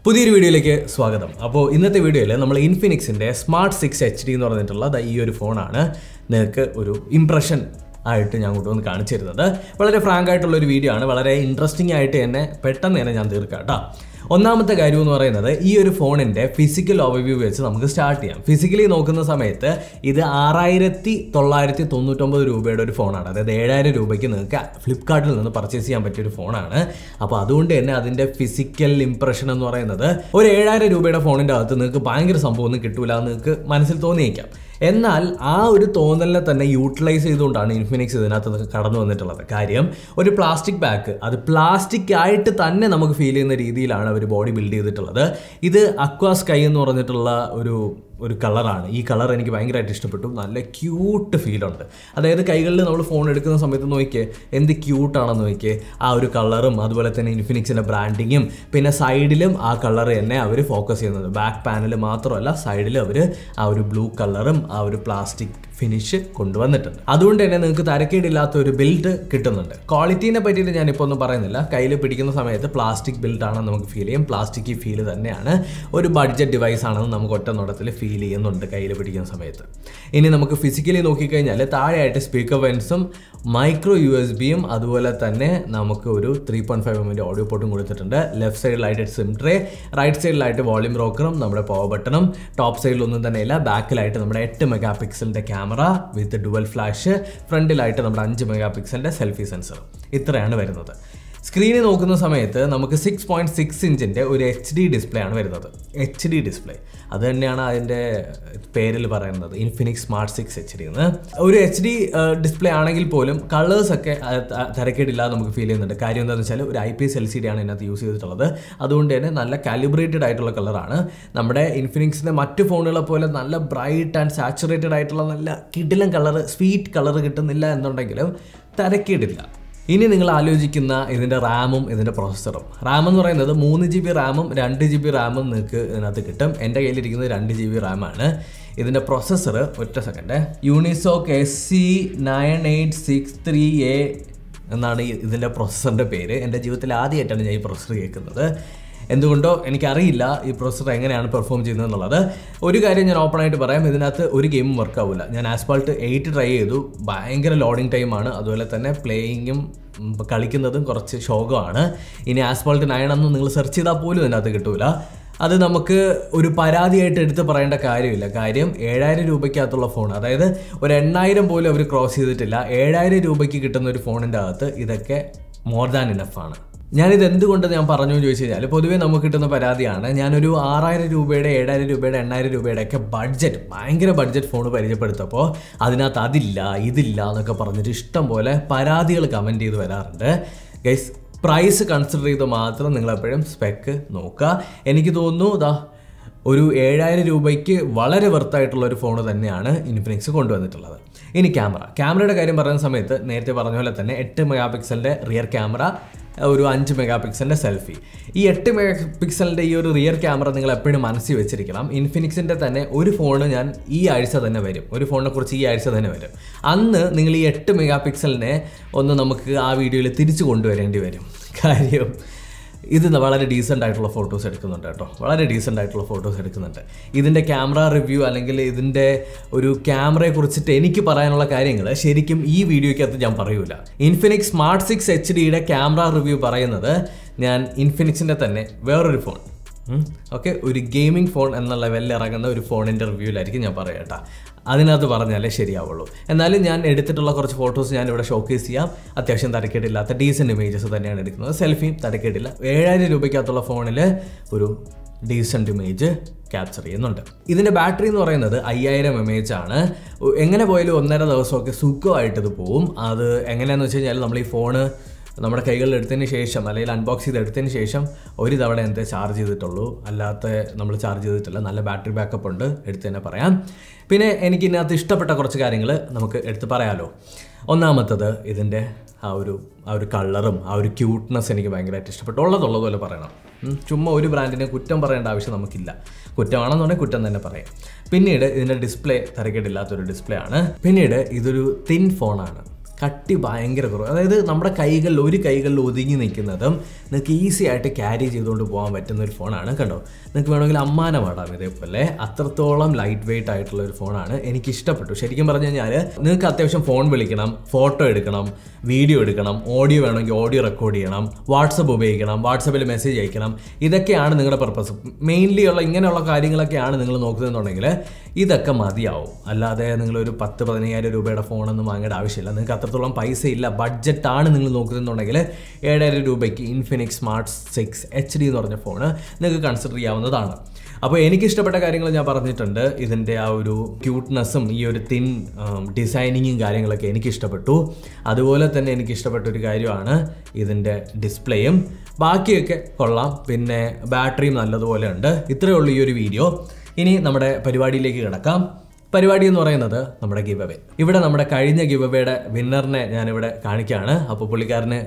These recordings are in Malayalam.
പുതിയൊരു വീഡിയോയിലേക്ക് സ്വാഗതം. അപ്പോൾ ഇന്നത്തെ വീഡിയോയിൽ നമ്മൾ ഇൻഫിനിക്സിൻ്റെ സ്മാർട്ട് 6 HD എന്ന് പറഞ്ഞിട്ടുള്ള ഈ ഒരു ഫോണാണ് നിങ്ങൾക്ക് ഒരു ഇംപ്രഷൻ ആയിട്ട് ഞാൻ കൊണ്ടുവന്ന് കാണിച്ചു തരുന്നത്. വളരെ ഫ്രാങ്ക് ആയിട്ടുള്ളൊരു വീഡിയോ ആണ്. വളരെ ഇൻട്രസ്റ്റിംഗ് ആയിട്ട് തന്നെ പെട്ടെന്ന് തന്നെ ഞാൻ തീർക്കാം കേട്ടോ. ഒന്നാമത്തെ കാര്യം എന്ന് പറയുന്നത് ഈ ഒരു ഫോണിൻ്റെ ഫിസിക്കൽ ഓവർവ്യൂ വെച്ച് നമുക്ക് സ്റ്റാർട്ട് ചെയ്യാം. ഫിസിക്കലി നോക്കുന്ന സമയത്ത് ഇത് 6999 രൂപയുടെ ഒരു ഫോണാണ്. അതായത് 7000 രൂപയ്ക്ക് നിങ്ങൾക്ക് ഫ്ലിപ്കാർട്ടിൽ നിന്ന് പർച്ചേസ് ചെയ്യാൻ പറ്റിയൊരു ഫോണാണ്. അപ്പോൾ അതുകൊണ്ട് തന്നെ അതിൻ്റെ ഫിസിക്കൽ ഇംപ്രഷൻ എന്ന് പറയുന്നത് ഒരു 7000 രൂപയുടെ ഫോണിൻ്റെ അകത്ത് നിങ്ങൾക്ക് ഭയങ്കര സംഭവമൊന്നും കിട്ടൂല എന്ന് നിങ്ങൾക്ക് മനസ്സിൽ തോന്നിയേക്കാം. എന്നാൽ ആ ഒരു തോന്നലിനെ തന്നെ യൂട്ടിലൈസ് ചെയ്തുകൊണ്ടാണ് ഇൻഫിനിക്സ് ഇതിനകത്ത് കടന്നു വന്നിട്ടുള്ളത്. കാര്യം ഒരു പ്ലാസ്റ്റിക് ബാഗ്, അത് പ്ലാസ്റ്റിക് ആയിട്ട് തന്നെ നമുക്ക് ഫീൽ ചെയ്യുന്ന രീതിയിലാണ് അവർ ബോഡി ബിൽഡ് ചെയ്തിട്ടുള്ളത്. ഇത് അക്വാ സ്കൈ എന്ന് പറഞ്ഞിട്ടുള്ള ഒരു കളറാണ്. ഈ കളർ എനിക്ക് ഭയങ്കരമായിട്ട് ഇഷ്ടപ്പെട്ടു. നല്ല ക്യൂട്ട് ഫീലുണ്ട്. അതായത് കൈകളിൽ നമ്മൾ ഫോൺ എടുക്കുന്ന സമയത്ത് നോക്കിയേ എന്ത് ക്യൂട്ടാണെന്ന് നോക്കിയേ. ആ ഒരു കളറും അതുപോലെ തന്നെ ഇൻഫിനിക്സിൻ്റെ ബ്രാൻഡിങ്ങും പിന്നെ സൈഡിലും ആ കളർ തന്നെ അവർ ഫോക്കസ് ചെയ്യുന്നത്. ബാക്ക് പാനൽ മാത്രമല്ല, സൈഡിൽ അവർ ആ ഒരു ബ്ലൂ കളറും ആ ഒരു പ്ലാസ്റ്റിക് ഫിനിഷ് കൊണ്ടുവന്നിട്ടുണ്ട്. അതുകൊണ്ട് തന്നെ നിങ്ങൾക്ക് തരക്കേടില്ലാത്ത ഒരു ബിൽഡ് കിട്ടുന്നുണ്ട്. ക്വാളിറ്റീനെ പറ്റിയിട്ട് ഞാനിപ്പോൾ ഒന്നും പറയുന്നില്ല. കയ്യിൽ പിടിക്കുന്ന സമയത്ത് പ്ലാസ്റ്റിക് ബിൽഡാണെന്ന് നമുക്ക് ഫീൽ ചെയ്യും. പ്ലാസ്റ്റിക് ഫീല് തന്നെയാണ്. ഒരു ബഡ്ജറ്റ് ഡിവൈസ് ആണെന്ന് നമുക്ക് ഒറ്റ നോട്ടത്തിൽ ഫീൽ ചെയ്യുന്നുണ്ട് കയ്യിൽ പിടിക്കുന്ന സമയത്ത്. ഇനി നമുക്ക് ഫിസിക്കലി നോക്കിക്കഴിഞ്ഞാൽ താഴെയായിട്ട് സ്പീക്കർ വെൻസും മൈക്രോ USB-യും അതുപോലെ തന്നെ നമുക്ക് ഒരു 3.5mm ഓഡിയോ പോർട്ടും കൊടുത്തിട്ടുണ്ട്. ലെഫ്റ്റ് സൈഡിലായിട്ട് സിം ട്രേ, റൈറ്റ് സൈഡിലായിട്ട് വോളിയം റോക്കറും നമ്മുടെ പവർ ബട്ടണും, ടോപ്പ് സൈഡിലൊന്നും തന്നെ ഇല്ല. ബാക്കിലായിട്ട് നമ്മുടെ 8 മെഗാപിക്സലിൻ്റെ ക്യാമറ വിത്ത് ഡുവൽ ഫ്ലാഷ്, ഫ്രണ്ടിലായിട്ട് നമ്മുടെ 5 മെഗാപിക്സലിൻ്റെ സെൽഫി സെൻസർ. ഇത്രയാണ് വരുന്നത്. സ്ക്രീനിൽ നോക്കുന്ന സമയത്ത് നമുക്ക് 6.6 ഇഞ്ചിൻ്റെ ഒരു HD ഡിസ്പ്ലേ ആണ് വരുന്നത്. HD ഡിസ്പ്ലേ അത് തന്നെയാണ് അതിൻ്റെ പേരിൽ പറയുന്നത്, ഇൻഫിനിക്സ് സ്മാർട്ട് 6 HD എന്ന്. ഒരു HD ഡിസ്പ്ലേ ആണെങ്കിൽ പോലും കളേഴ്സൊക്കെ തരക്കേടില്ലാതെ നമുക്ക് ഫീൽ ചെയ്യുന്നുണ്ട്. കാര്യം എന്താണെന്ന് വെച്ചാൽ ഒരു IPS LCD ആണ് ഇതിനകത്ത് യൂസ് ചെയ്തിട്ടുള്ളത്. അതുകൊണ്ട് തന്നെ നല്ല കാലിബ്രേറ്റഡ് ആയിട്ടുള്ള കളറാണ്. നമ്മുടെ ഇൻഫിനിക്സിൻ്റെ മറ്റ് ഫോണുകളെ പോലെ നല്ല ബ്രൈറ്റ് ആൻഡ് സാച്ചുറേറ്റഡ് ആയിട്ടുള്ള നല്ല കിടിലൻ കളർ, സ്വീറ്റ് കളർ കിട്ടുന്നില്ല എന്നുണ്ടെങ്കിലും തരക്കേടില്ല. ഇനി നിങ്ങൾ ആലോചിക്കുന്ന ഇതിൻ്റെ റാമും ഇതിൻ്റെ പ്രൊസസ്സറും. റാം എന്ന് പറയുന്നത് 3GB റാമും 2GB റാമും നിങ്ങൾക്ക് ഇതിനകത്ത് കിട്ടും. എൻ്റെ കയ്യിലിരിക്കുന്നത് 2GB റാമാണ്. ഇതിൻ്റെ പ്രൊസസ്സർ ഒറ്റ സെക്കൻഡ്, യൂണിസോക്ക് SC9863A എന്നാണ് ഇതിൻ്റെ പ്രൊസസ്സറിൻ്റെ പേര്. എൻ്റെ ജീവിതത്തിൽ ആദ്യമായിട്ടാണ് ഞാൻ ഈ പ്രൊസസ്സർ കേൾക്കുന്നത്. എന്തുകൊണ്ടോ എനിക്കറിയില്ല ഈ പ്രൊസസ്സർ എങ്ങനെയാണ് പെർഫോം ചെയ്യുന്നത് എന്നുള്ളത്. ഒരു കാര്യം ഞാൻ ഓപ്പണായിട്ട് പറയാം, ഇതിനകത്ത് ഒരു ഗെയിമും വർക്കാവില്ല. ഞാൻ ആസ്ഫാൾട്ട് 8 ട്രൈ ചെയ്തു. ഭയങ്കര ലോഡിങ് ടൈമാണ്. അതുപോലെ തന്നെ പ്ലേയിങ്ങും കളിക്കുന്നതും കുറച്ച് ശോകമാണ്. ഇനി ആസ്ഫാൾട്ട് 9 ഒന്നും നിങ്ങൾ സെർച്ച് ചെയ്താൽ പോലും ഇതിനകത്ത് കിട്ടൂല. അത് നമുക്ക് ഒരു പരാതിയായിട്ട് എടുത്ത് പറയേണ്ട കാര്യമില്ല. കാര്യം 7000 രൂപയ്ക്കകത്തുള്ള ഫോൺ, അതായത് ഒരു 8000 പോലും അവർ ക്രോസ് ചെയ്തിട്ടില്ല. 7000 രൂപയ്ക്ക് കിട്ടുന്ന ഒരു ഫോണിൻ്റെ അകത്ത് ഇതൊക്കെ മോർ ദാൻ ഇനഫാണ്. ഞാനിത് എന്തുകൊണ്ട് ഞാൻ പറഞ്ഞു എന്ന് ചോദിച്ചു കഴിഞ്ഞാൽ, പൊതുവേ നമുക്ക് കിട്ടുന്ന പരാതിയാണ്, ഞാനൊരു 6000 രൂപയുടെ 7000 രൂപയുടെ 8000 രൂപയുടെ ഒക്കെ ഭയങ്കര ബഡ്ജറ്റ് ഫോൺ പരിചയപ്പെടുത്തപ്പോൾ അതിനകത്ത് അതില്ല ഇതില്ല എന്നൊക്കെ പറഞ്ഞിട്ട് ഇഷ്ടം പോലെ പരാതികൾ കമൻറ്റ് ചെയ്ത് വരാറുണ്ട്. ഗൈസ്, പ്രൈസ് കൺസിഡർ ചെയ്ത് മാത്രം നിങ്ങളെപ്പോഴും സ്പെക്ക് നോക്കുക. എനിക്ക് തോന്നുന്നു ഒരു 7000 രൂപയ്ക്ക് വളരെ വെർത്തായിട്ടുള്ള ഒരു ഫോൺ തന്നെയാണ് ഇൻഫിനിക്സ് കൊണ്ടുവന്നിട്ടുള്ളത്. ഇനി ക്യാമറയുടെ കാര്യം പറയുന്ന സമയത്ത് നേരത്തെ പറഞ്ഞ പോലെ തന്നെ 8 മെഗാപിക്സലിൻ്റെ റിയർ ക്യാമറ, ഒരു 5 മെഗാപിക്സലിൻ്റെ സെൽഫി. ഈ 8 മെഗാപിക്സലിൻ്റെ ഈ ഒരു റിയർ ക്യാമറ നിങ്ങൾ എപ്പോഴും മനസ്സിൽ വെച്ചിരിക്കണം. ഇൻഫിനിക്സിൻ്റെ തന്നെ ഒരു ഫോണ് ഞാൻ ഈ ആഴ്ച തന്നെ വരും, ഒരു ഫോണിനെ കുറിച്ച് ഈ ആഴ്ച തന്നെ വരും. അന്ന് നിങ്ങൾ ഈ 8 മെഗാപിക്സലിനെ ഒന്ന് നമുക്ക് ആ വീഡിയോയിൽ തിരിച്ചു കൊണ്ടുവരേണ്ടി വരും. കാര്യം ഇത് വളരെ ഡീസൻ്റ് ആയിട്ടുള്ള ഫോട്ടോസ് എടുക്കുന്നുണ്ട് കേട്ടോ. വളരെ ഡീസൻ്റ് ആയിട്ടുള്ള ഫോട്ടോസ് എടുക്കുന്നുണ്ട്. ഇതിൻ്റെ ക്യാമറ റിവ്യൂ അല്ലെങ്കിൽ ഇതിൻ്റെ ഒരു ക്യാമറയെ കുറിച്ചിട്ട് എനിക്ക് പറയാനുള്ള കാര്യങ്ങൾ ശരിക്കും ഈ വീഡിയോയ്ക്കകത്ത് ഞാൻ പറയൂല. ഇൻഫിനിക്സ് സ്മാർട്ട് 6 HDയുടെ ക്യാമറ റിവ്യൂ പറയുന്നത് ഞാൻ ഇൻഫിനിക്സിൻ്റെ തന്നെ വേറൊരു ഫോൺ, ഓക്കെ, ഒരു ഗെയിമിംഗ് ഫോൺ എന്ന ലെവലിൽ ഇറങ്ങുന്ന ഒരു ഫോണിൻ്റെ റിവ്യൂവിലായിരിക്കും ഞാൻ പറയാം കേട്ടോ. അതിനകത്ത് പറഞ്ഞാലേ ശരിയാവുള്ളൂ. എന്നാലും ഞാൻ എടുത്തിട്ടുള്ള കുറച്ച് ഫോട്ടോസ് ഞാൻ ഇവിടെ ഷോക്കേസ് ചെയ്യാം. അത്യാവശ്യം തരക്കേടില്ലാത്ത ഡീസൻറ്റ് ഇമേജസ് തന്നെയാണ് എടുക്കുന്നത്. സെൽഫിയും തരക്കേടില്ല. 7000 രൂപയ്ക്കകത്തുള്ള ഫോണിൽ ഒരു ഡീസൻറ്റ് ഇമേജ് ക്യാപ്ചർ ചെയ്യുന്നുണ്ട്. ഇതിൻ്റെ ബാറ്ററി എന്ന് പറയുന്നത് 5000 mAh ആണ്. എങ്ങനെ പോയാലും 1.5 ദിവസമൊക്കെ സുഖമായിട്ടിത് പോവും. അത് എങ്ങനെയാണെന്ന് വെച്ച് കഴിഞ്ഞാൽ നമ്മൾ ഈ ഫോണ് നമ്മുടെ കൈകളിൽ എടുത്തതിന് ശേഷം അല്ലെങ്കിൽ അൺബോക്സ് ചെയ്ത് എടുത്തതിന് ശേഷം ഒരു തവണ എന്തേ ചാർജ് ചെയ്തിട്ടുള്ളൂ, അല്ലാത്ത നമ്മൾ ചാർജ് ചെയ്തിട്ടില്ല. നല്ല ബാറ്ററി ബാക്കപ്പ് ഉണ്ട്, എടുത്ത് തന്നെ പറയാം. പിന്നെ എനിക്ക് ഇതിനകത്ത് ഇഷ്ടപ്പെട്ട കുറച്ച് കാര്യങ്ങൾ നമുക്ക് എടുത്ത് പറയാമല്ലോ. ഒന്നാമത്തത് ഇതിൻ്റെ ആ ഒരു കളറും ആ ഒരു ക്യൂട്ട്നെസ് എനിക്ക് ഭയങ്കരമായിട്ട് ഇഷ്ടപ്പെട്ടു. ഉള്ളതുപോലെ പറയണം. ചുമ്മാ ഒരു ബ്രാൻഡിനെ കുറ്റം പറയേണ്ട ആവശ്യം നമുക്കില്ല. കുറ്റമാണെന്നുണ്ടെങ്കിൽ കുറ്റം തന്നെ പറയാം. പിന്നീട് ഇതിൻ്റെ ഡിസ്പ്ലേ തരക്കേടില്ലാത്തൊരു ഡിസ്പ്ലേ ആണ്. പിന്നീട് ഇതൊരു തിൻ ഫോണാണ്. കട്ടി ഭയങ്കര കുറവ്. അതായത് നമ്മുടെ ഒരു കൈകളിൽ ഒതുങ്ങി നിൽക്കുന്നതും നിങ്ങൾക്ക് ഈസി ആയിട്ട് ക്യാരി ചെയ്തുകൊണ്ട് പോകാൻ പറ്റുന്ന ഒരു ഫോണാണ്. കണ്ടോ, നിങ്ങൾക്ക് വേണമെങ്കിൽ അമ്മാനമാടാം ഇതേപോലെ. അത്രത്തോളം ലൈറ്റ് വെയിറ്റ് ആയിട്ടുള്ള ഒരു ഫോണാണ്. എനിക്ക് ഇഷ്ടപ്പെട്ടു. ശരിക്കും പറഞ്ഞു കഴിഞ്ഞാൽ നിങ്ങൾക്ക് അത്യാവശ്യം ഫോൺ വിളിക്കണം, ഫോട്ടോ എടുക്കണം, വീഡിയോ എടുക്കണം, ഓഡിയോ വേണമെങ്കിൽ ഓഡിയോ റെക്കോർഡ് ചെയ്യണം, വാട്സപ്പ് ഉപയോഗിക്കണം, വാട്സപ്പിൽ മെസ്സേജ് അയക്കണം, ഇതൊക്കെയാണ് നിങ്ങളുടെ പർപ്പസ്. മെയിൻലി ഉള്ള ഇങ്ങനെയുള്ള കാര്യങ്ങളൊക്കെയാണ് നിങ്ങൾ നോക്കുന്നതെന്നുണ്ടെങ്കിൽ ഇതൊക്കെ മതിയാവും. അല്ലാതെ നിങ്ങളൊരു 10-15,000 രൂപയുടെ ഫോണൊന്നും വാങ്ങേണ്ട ആവശ്യമില്ല. നിങ്ങൾക്ക് അത്രത്തോളം പൈസ ഇല്ല, ബഡ്ജറ്റാണ് നിങ്ങൾ നോക്കുന്നതെന്നുണ്ടെങ്കിൽ 7,000 രൂപയ്ക്ക് ഇൻഫിനിക്സ് സ്മാർട്ട് 6 HD എന്ന് പറഞ്ഞ ഫോണ് നിങ്ങൾക്ക് കൺസിഡർ ചെയ്യാവുന്നതാണ്. അപ്പോൾ എനിക്കിഷ്ടപ്പെട്ട കാര്യങ്ങൾ ഞാൻ പറഞ്ഞിട്ടുണ്ട്. ഇതിൻ്റെ ആ ഒരു ക്യൂട്ട്നെസ്സും ഈ ഒരു തിൻ ഡിസൈനിങ്ങും കാര്യങ്ങളൊക്കെ എനിക്കിഷ്ടപ്പെട്ടു. അതുപോലെ തന്നെ എനിക്കിഷ്ടപ്പെട്ട ഒരു കാര്യമാണ് ഇതിൻ്റെ ഡിസ്പ്ലേയും. ബാക്കിയൊക്കെ കൊള്ളാം. പിന്നെ ബാറ്ററിയും നല്ലതുപോലെ ഉണ്ട്. ഇത്രയേ ഉള്ളൂ ഈ ഒരു വീഡിയോ. ഇനി നമ്മുടെ പരിപാടിയിലേക്ക് കിടക്കാം. പരിപാടി എന്ന് പറയുന്നത് നമ്മുടെ ഗിവ് അവേ. ഇവിടെ നമ്മുടെ കഴിഞ്ഞ ഗിവ് അവേയുടെ വിന്നറിനെ ഞാനിവിടെ കാണിക്കുകയാണ്. അപ്പോൾ പുള്ളിക്കാരന്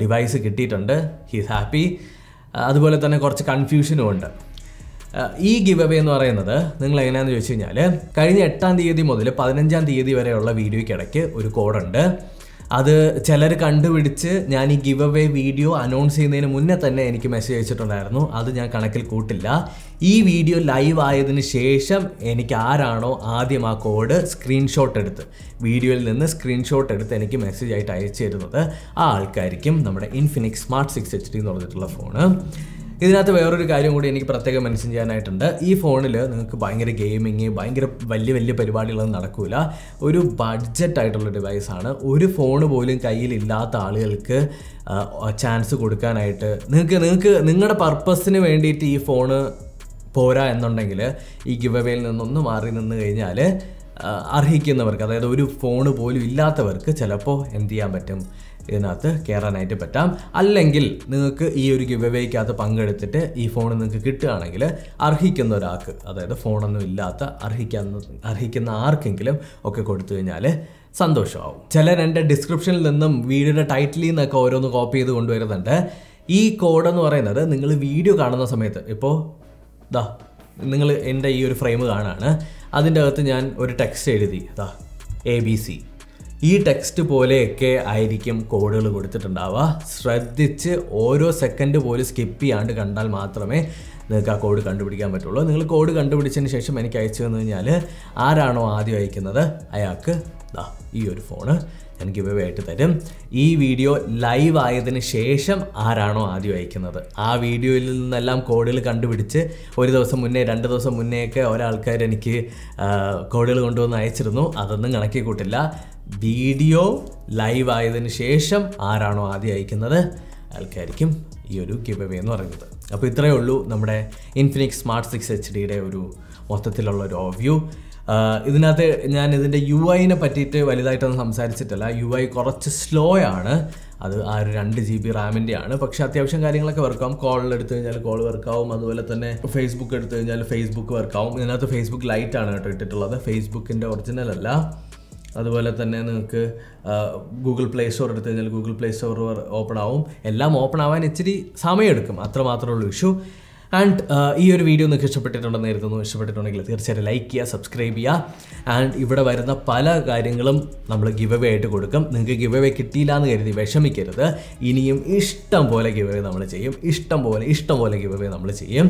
ഡിവൈസ് കിട്ടിയിട്ടുണ്ട്. He's happy. അതുപോലെ തന്നെ കുറച്ച് കൺഫ്യൂഷനും ഉണ്ട്. ഈ ഗിവ് അവേ എന്ന് പറയുന്നത് നിങ്ങൾ എങ്ങനെയാണെന്ന് ചോദിച്ചു കഴിഞ്ഞാൽ കഴിഞ്ഞ 8-ാം തീയതി മുതൽ 15-ാം തീയതി വരെയുള്ള വീഡിയോയ്ക്കിടയ്ക്ക് ഒരു കോഡുണ്ട്. അത് ചിലർ കണ്ടുപിടിച്ച് ഞാൻ ഈ ഗിവ് അവേ വീഡിയോ അനൗൺസ് ചെയ്യുന്നതിന് മുന്നേ തന്നെ എനിക്ക് മെസ്സേജ് അയച്ചിട്ടുണ്ടായിരുന്നു. അത് ഞാൻ കണക്കിൽ കൂട്ടില്ല. ഈ വീഡിയോ ലൈവ് ആയതിനു ശേഷം എനിക്ക് ആരാണോ ആദ്യം ആ കോഡ് സ്ക്രീൻഷോട്ട് എടുത്ത് വീഡിയോയിൽ നിന്ന് സ്ക്രീൻഷോട്ട് എടുത്ത് എനിക്ക് മെസ്സേജ് ആയിട്ട് അയച്ചു തരുന്നത് ആ ആൾക്കാർക്കും നമ്മുടെ ഇൻഫിനിക്സ് സ്മാർട്ട് 6 HD എന്ന് പറഞ്ഞിട്ടുള്ള ഫോണ്. ഇതിനകത്ത് വേറൊരു കാര്യം കൂടി എനിക്ക് പ്രത്യേകം മെൻഷൻ ചെയ്യാനായിട്ടുണ്ട്. ഈ ഫോണിൽ നിങ്ങൾക്ക് ഭയങ്കര ഗെയിമിങ്, ഭയങ്കര വലിയ പരിപാടികളൊന്നും നടക്കില്ല. ഒരു ബഡ്ജറ്റായിട്ടുള്ള ഡിവൈസാണ്. ഒരു ഫോൺ പോലും കയ്യിലില്ലാത്ത ആളുകൾക്ക് ചാൻസ് കൊടുക്കാനായിട്ട് നിങ്ങൾക്ക് നിങ്ങളുടെ പർപ്പസിന് വേണ്ടിയിട്ട് ഈ ഫോണ് പോരാ എന്നുണ്ടെങ്കിൽ ഈ ഗിവ് അവേയിൽ നിന്നൊന്ന് മാറി നിന്ന് കഴിഞ്ഞാൽ അർഹിക്കുന്നവർക്ക്, അതായത് ഒരു ഫോണ് പോലും ഇല്ലാത്തവർക്ക് ചിലപ്പോൾ എന്ത് ചെയ്യാൻ പറ്റും, ഇതിനകത്ത് കയറാനായിട്ട് പറ്റാം. അല്ലെങ്കിൽ നിങ്ങൾക്ക് ഈ ഒരു ഗിവ് അവേക്കകത്ത് പങ്കെടുത്തിട്ട് ഈ ഫോൺ നിങ്ങൾക്ക് കിട്ടുകയാണെങ്കിൽ അർഹിക്കുന്ന ഒരാൾക്ക്, അതായത് ഫോണൊന്നും ഇല്ലാത്ത അർഹിക്കുന്ന ആർക്കെങ്കിലും ഒക്കെ കൊടുത്തു കഴിഞ്ഞാൽ സന്തോഷമാവും. ചിലർ എൻ്റെ ഡിസ്ക്രിപ്ഷനിൽ നിന്നും വീഡിയോയുടെ ടൈറ്റിലിൽ നിന്നൊക്കെ ഓരോന്ന് കോപ്പി ചെയ്ത് കൊണ്ടുവരുന്നുണ്ട്. ഈ കോഡെന്ന് പറയുന്നത് നിങ്ങൾ വീഡിയോ കാണുന്ന സമയത്ത്, ഇപ്പോൾ നിങ്ങൾ എൻ്റെ ഈ ഒരു ഫ്രെയിം കാണാണ്, അതിൻ്റെ അകത്ത് ഞാൻ ഒരു ടെക്സ്റ്റ് എഴുതി ABC. ഈ ടെക്സ്റ്റ് പോലെയൊക്കെ ആയിരിക്കും കോഡുകൾ കൊടുത്തിട്ടുണ്ടാവുക. ശ്രദ്ധിച്ച് ഓരോ സെക്കൻഡ് പോലും സ്കിപ്പ് ചെയ്യാണ്ട് കണ്ടാൽ മാത്രമേ നിങ്ങൾക്ക് ആ കോഡ് കണ്ടുപിടിക്കാൻ പറ്റുള്ളൂ. നിങ്ങൾ കോഡ് കണ്ടുപിടിച്ചതിന് ശേഷം എനിക്ക് അയച്ചു തന്നു കഴിഞ്ഞാൽ ആരാണോ ആദ്യം അയക്കുന്നത് അയാൾക്ക് ഈ ഒരു ഫോണ് ഞാൻ ഗിവ് അവേ ആയിട്ട് തരും. ഈ വീഡിയോ ലൈവ് ആയതിന് ശേഷം ആരാണോ ആദ്യം അയക്കുന്നത് ആ വീഡിയോയിൽ നിന്നെല്ലാം കോഡുകൾ കണ്ടുപിടിച്ച് ഒരു ദിവസം മുന്നേ 2 ദിവസം മുന്നേയൊക്കെ ഒരാൾക്കാർ എനിക്ക് കോഡുകൾ കൊണ്ടുവന്ന് അയച്ചിരുന്നു. അതൊന്നും കണക്കി കൂട്ടില്ല. വീഡിയോ ലൈവ് ആയതിന് ശേഷം ആരാണോ ആദ്യം അയക്കുന്നത് അയാൾക്കായിരിക്കും ഈ ഒരു ഗിവ് അവേ എന്ന് പറയുന്നത്. അപ്പോൾ ഇത്രയേ ഉള്ളൂ നമ്മുടെ ഇൻഫിനിക്സ് സ്മാർട്ട് 6 HDയുടെ ഒരു മൊത്തത്തിലുള്ള ഒരു ഓവർവ്യൂ. ഇതിനകത്ത് ഞാൻ ഇതിൻ്റെ UI പറ്റിയിട്ട് വലുതായിട്ടൊന്നും സംസാരിച്ചിട്ടില്ല. UI കുറച്ച് സ്ലോ ആണ്. അത് ആ ഒരു 2 GB റാമിൻ്റെ ആണ്. പക്ഷേ അത്യാവശ്യം കാര്യങ്ങളൊക്കെ വർക്കാവും. കോളിൽ എടുത്തു കഴിഞ്ഞാൽ കോൾ വർക്കാവും. അതുപോലെ തന്നെ ഫേസ്ബുക്ക് എടുത്തു കഴിഞ്ഞാൽ ഫേസ്ബുക്ക് വർക്കാവും. ഇതിനകത്ത് ഫേസ്ബുക്ക് ലൈറ്റ് ആണ് കേട്ടോ ഇട്ടിട്ടുള്ളത്, ഫേസ്ബുക്കിൻ്റെ ഒറിജിനൽ അല്ല. അതുപോലെ തന്നെ നിങ്ങൾക്ക് ഗൂഗിൾ പ്ലേ സ്റ്റോർ എടുത്തു കഴിഞ്ഞാൽ ഗൂഗിൾ പ്ലേ സ്റ്റോർ ഓപ്പൺ ആവും. എല്ലാം ഓപ്പൺ ആവാൻ ഇച്ചിരി സമയമെടുക്കും, അത്ര മാത്രമേ ഉള്ളൂ ഇഷ്യൂ. ആൻഡ് ഈ ഒരു വീഡിയോ നിങ്ങൾക്ക് ഇഷ്ടപ്പെട്ടിട്ടുണ്ടെന്ന് കരുതുന്നു. ഇഷ്ടപ്പെട്ടിട്ടുണ്ടെങ്കിൽ തീർച്ചയായിട്ടും ലൈക്ക് ചെയ്യുക, സബ്സ്ക്രൈബ് ചെയ്യുക. ആൻഡ് ഇവിടെ വരുന്ന പല കാര്യങ്ങളും നമ്മൾ ഗിവ് അവേ ആയിട്ട് കൊടുക്കും. നിങ്ങൾക്ക് ഗിവ് അവേ കിട്ടിയില്ല എന്ന് കരുതി വിഷമിക്കരുത്. ഇനിയും ഇഷ്ടം പോലെ ഗിവ് അവേ നമ്മൾ ചെയ്യും. ഇഷ്ടം പോലെ ഗിവ് അവേ നമ്മൾ ചെയ്യും.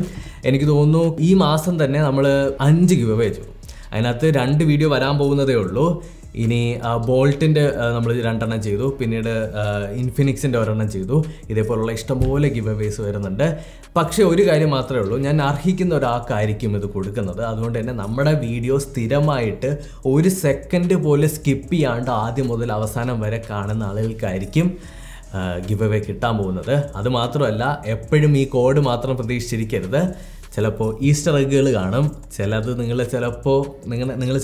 എനിക്ക് തോന്നുന്നു ഈ മാസം തന്നെ നമ്മൾ 5 ഗിവ് അവേ ചെയ്തു. അതിനകത്ത് 2 വീഡിയോ വരാൻ പോകുന്നതേ ഉള്ളൂ. ഇനി ബോൾട്ടിൻ്റെ നമ്മൾ 2 എണ്ണം ചെയ്തു, പിന്നീട് ഇൻഫിനിക്സിൻ്റെ ഒരെണ്ണം ചെയ്തു. ഇതേപോലുള്ള ഇഷ്ടംപോലെ ഗിവ് അവേസ് വരുന്നുണ്ട്. പക്ഷേ ഒരു കാര്യം മാത്രമേ ഉള്ളൂ, ഞാൻ അർഹിക്കുന്ന ഒരാൾക്കായിരിക്കും ഇത് കൊടുക്കുന്നത്. അതുകൊണ്ട് തന്നെ നമ്മുടെ വീഡിയോ സ്ഥിരമായിട്ട് 1 സെക്കൻഡ് പോലും സ്കിപ്പ് ചെയ്യാണ്ട് ആദ്യം മുതൽ അവസാനം വരെ കാണുന്ന ആളുകൾക്കായിരിക്കും ഗിവ് അവേ കിട്ടാൻ പോകുന്നത്. അതുമാത്രമല്ല, എപ്പോഴും ഈ കോഡ് മാത്രം പ്രതീക്ഷിച്ചിരിക്കരുത്. ചിലപ്പോൾ ഈസ്റ്റർ എഗ്ഗുകൾ കാണും. ചിലത് നിങ്ങൾ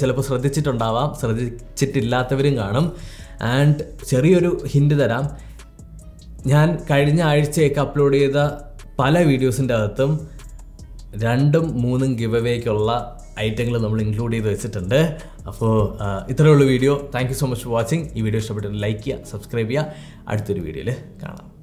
ചിലപ്പോൾ ശ്രദ്ധിച്ചിട്ടുണ്ടാവാം, ശ്രദ്ധിച്ചിട്ടില്ലാത്തവരും കാണും. ആൻഡ് ചെറിയൊരു ഹിൻറ്റ് തരാം, ഞാൻ കഴിഞ്ഞ ആഴ്ചയൊക്കെ അപ്ലോഡ് ചെയ്ത പല വീഡിയോസിൻ്റെ അകത്തും 2ഉം 3ഉം ഗിവ് അവേക്കുള്ള ഐറ്റങ്ങൾ നമ്മൾ ഇൻക്ലൂഡ് ചെയ്ത് വെച്ചിട്ടുണ്ട്. അപ്പോൾ ഇത്രയേ ഉള്ളൂ video. Thank you so much for watching. ഈ വീഡിയോ ഇഷ്ടപ്പെട്ടിട്ട് ലൈക്ക് ചെയ്യുക, സബ്സ്ക്രൈബ് ചെയ്യുക. അടുത്തൊരു വീഡിയോയിൽ കാണാം.